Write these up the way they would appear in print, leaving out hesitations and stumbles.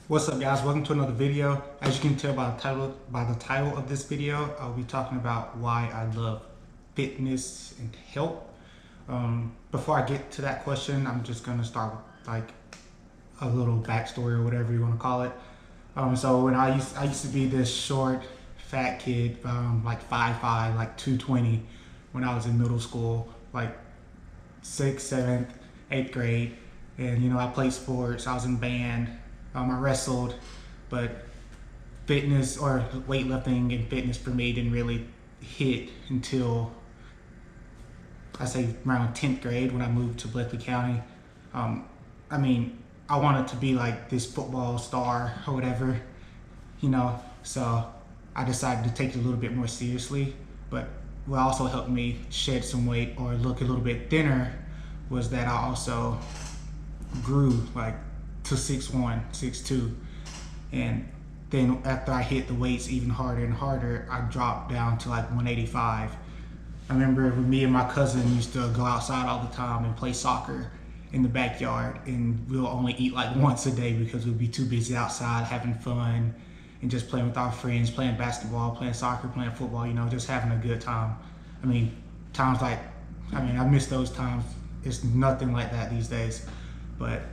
What's up, guys? Welcome to another video. As you can tell by the title of this video, I'll be talking about why I love fitness and health. Before I get to that question, I'm just gonna start with like a little backstory or whatever you want to call it. So when I used to be this short, fat kid, like 5'5", like 220, when I was in middle school, like sixth, seventh, eighth grade, and I played sports. I was in band. I wrestled, but fitness or weightlifting and fitness for me didn't really hit until I say around 10th grade when I moved to Bleckley County. Um, I mean, I wanted to be like this football star or whatever, so I decided to take it a little bit more seriously. But what also helped me shed some weight or look a little bit thinner was that I also grew like to 6'1", 6'2", and then after I hit the weights even harder and harder, I dropped down to like 185. I remember when me and my cousin used to go outside all the time and play soccer in the backyard, and we'll only eat like once a day because we'd be too busy outside having fun and just playing with our friends, playing basketball, playing soccer, playing football, just having a good time. I mean, I miss those times. It's nothing like that these days. But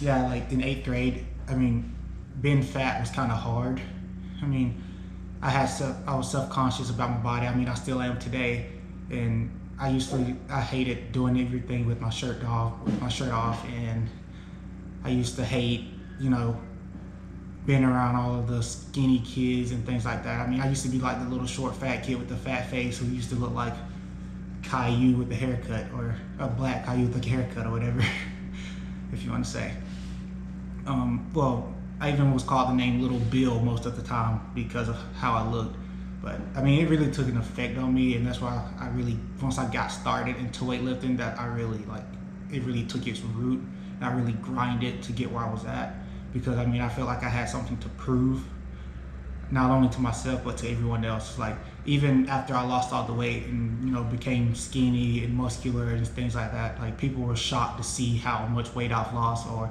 yeah, like in 8th grade, being fat was kind of hard. I was self-conscious about my body. I still am today, and I hated doing everything with my shirt off, and I used to hate, being around all of the skinny kids and things like that. I used to be like the little short fat kid with the fat face who used to look like Caillou with the haircut, or a black Caillou with the haircut, or whatever. If you want to say. Well, I even was called the name Little Bill most of the time because of how I looked. But it really took an effect on me, and that's why once I got started into weightlifting, that it really took its root, and I really grinded to get where I was at, because I felt like I had something to prove, not only to myself but to everyone else. Like, even after I lost all the weight and became skinny and muscular and things like that, like, people were shocked to see how much weight I've lost or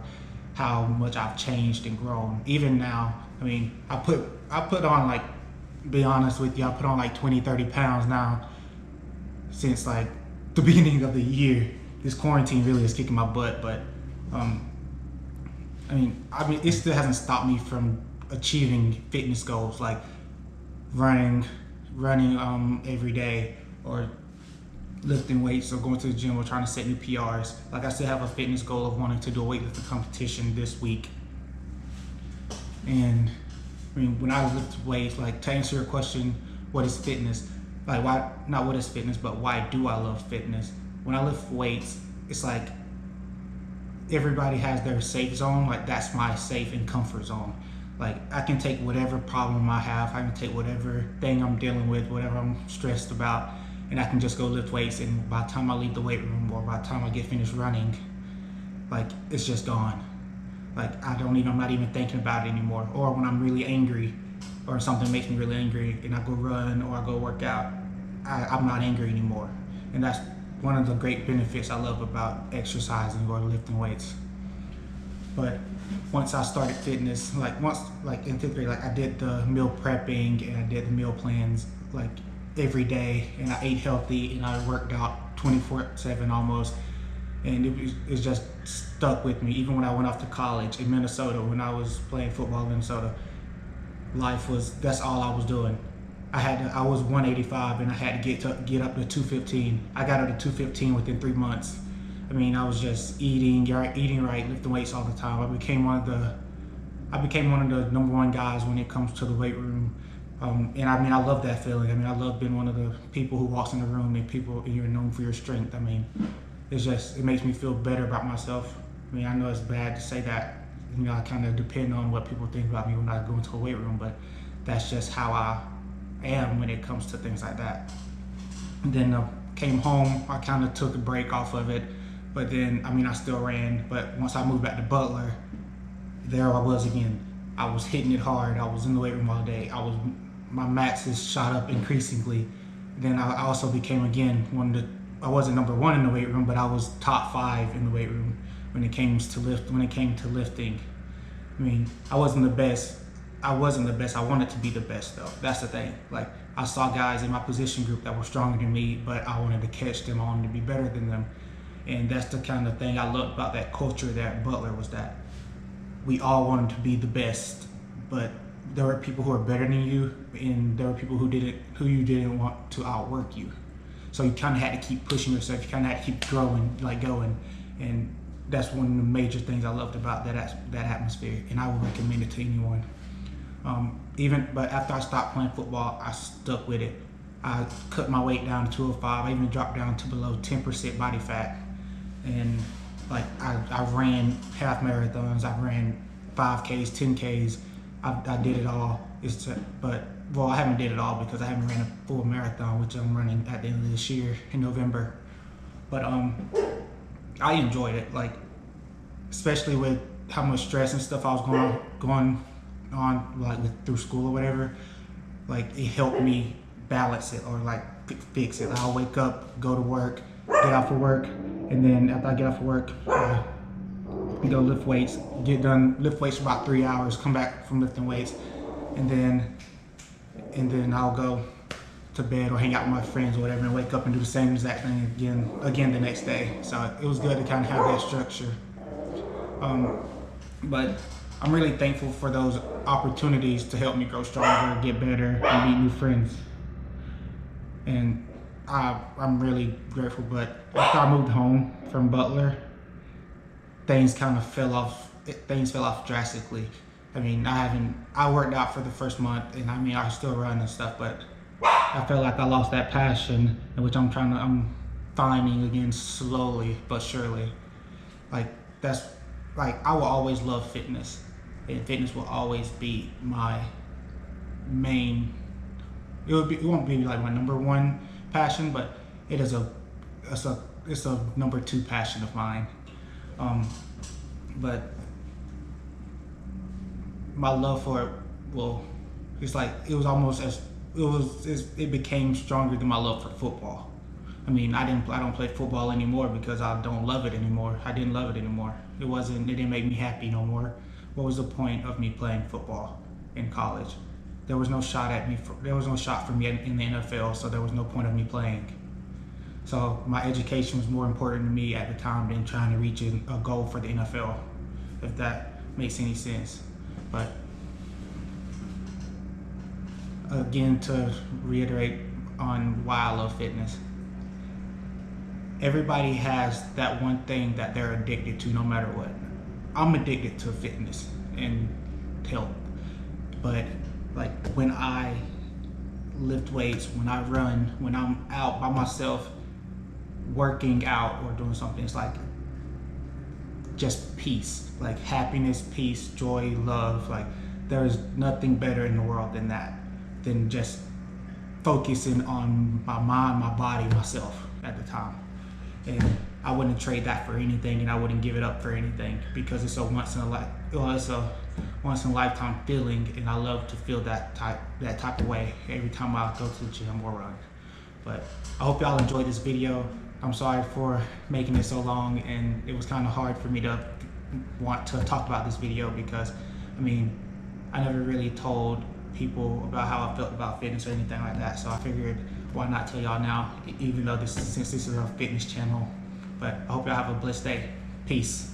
how much I've changed and grown. Even now, I put on, like, be honest with you, I put on like 20-30 pounds now since like the beginning of the year. This quarantine really is kicking my butt, but it still hasn't stopped me from achieving fitness goals like running every day, or lifting weights, or going to the gym, or trying to set new PRs. Like, I still have a fitness goal of wanting to do a weightlifting competition this week. And when I lift weights, like, to answer your question, what is fitness? Like, why, not what is fitness, but why do I love fitness? When I lift weights, it's like everybody has their safe zone. Like, that's my safe and comfort zone. Like, I can take whatever problem I have, I can take whatever thing I'm dealing with, whatever I'm stressed about, and I can just go lift weights, and by the time I leave the weight room, or by the time I get finished running, like, it's just gone. Like, I'm not even thinking about it anymore. Or when I'm really angry, or something makes me really angry, and I go run or I go work out, I'm not angry anymore. And that's one of the great benefits I love about exercising or lifting weights. But once I started fitness, like in 5th grade, like, I did the meal prepping and I did the meal plans like every day, and I ate healthy and I worked out 24/7 almost, and it just stuck with me. Even when I went off to college in Minnesota, when I was playing football in Minnesota, that's all I was doing. I was 185 and I had to get up to 215. I got up to 215 within 3 months. I was just eating right, lifting weights all the time. I became one of the number one guys when it comes to the weight room. And I love that feeling. I love being one of the people who walks in the room and you're known for your strength. It makes me feel better about myself. I know it's bad to say that. I kind of depend on what people think about me when I go into a weight room, but that's just how I am when it comes to things like that. And then came home, I kind of took a break off of it, but then, I still ran, but once I moved back to Butler, there I was again. I was hitting it hard. I was in the weight room all day. My maxes shot up increasingly. Then I also became, again, I wasn't number one in the weight room, but I was top 5 in the weight room when it came to lifting. I mean, I wasn't the best. I wanted to be the best though. That's the thing. Like, I saw guys in my position group that were stronger than me, but I wanted to catch them. I wanted to be better than them. And that's the kind of thing I loved about that culture there at Butler, was that we all wanted to be the best, but there were people who were better than you, and there were people who you didn't want to outwork you. So you kind of had to keep pushing yourself. You kind of had to keep growing, like going. And that's one of the major things I loved about that atmosphere, and I would recommend it to anyone. But after I stopped playing football, I stuck with it. I cut my weight down to 205. I even dropped down to below 10% body fat. And like, I ran half marathons, I ran 5Ks, 10Ks. I did it all. I haven't did it all because I haven't ran a full marathon, which I'm running at the end of this year in November. But I enjoyed it, like, especially with how much stress and stuff I was going on, like through school or whatever. Like, it helped me balance it, or like fix it. I'll wake up, go to work, get off of work, and then after I get off of work, go lift weights, lift weights for about 3 hours, come back from lifting weights, and then I'll go to bed or hang out with my friends or whatever, and wake up and do the same exact thing again the next day. So it was good to kind of have that structure. But I'm really thankful for those opportunities to help me grow stronger, get better, and meet new friends. And I'm really grateful. But after I moved home from Butler, things kind of fell off. Things fell off drastically. I mean, I worked out for the first month, and I mean, I still run and stuff, but I felt like I lost that passion, which I'm finding again slowly but surely. Like, I will always love fitness, and fitness will always be my main. It won't be like my number one passion, but it's a number two passion of mine. But my love for it, it became stronger than my love for football. I mean, I don't play football anymore because I don't love it anymore. I didn't love it anymore. It didn't make me happy no more. What was the point of me playing football in college? There was no shot for me in the NFL, so there was no point of me playing. So my education was more important to me at the time than trying to reach a goal for the NFL, if that makes any sense. But again, to reiterate on why I love fitness, everybody has that one thing that they're addicted to no matter what. I'm addicted to fitness and health. But like, when I lift weights, when I run, when I'm out by myself working out or doing something, it's like just peace, like happiness, peace, joy, love. Like, there's nothing better in the world than that, than just focusing on my mind, my body, myself at the time. And I wouldn't trade that for anything, and I wouldn't give it up for anything, because it's a once in a lifetime feeling, and I love to feel that type of way every time I go to the gym or run. But I hope y'all enjoyed this video. I'm sorry for making it so long, and it was kind of hard for me to want to talk about this video, because I mean, I never really told people about how I felt about fitness or anything like that. So I figured, why not tell y'all now, even though since this is a fitness channel. But I hope y'all have a blessed day. Peace.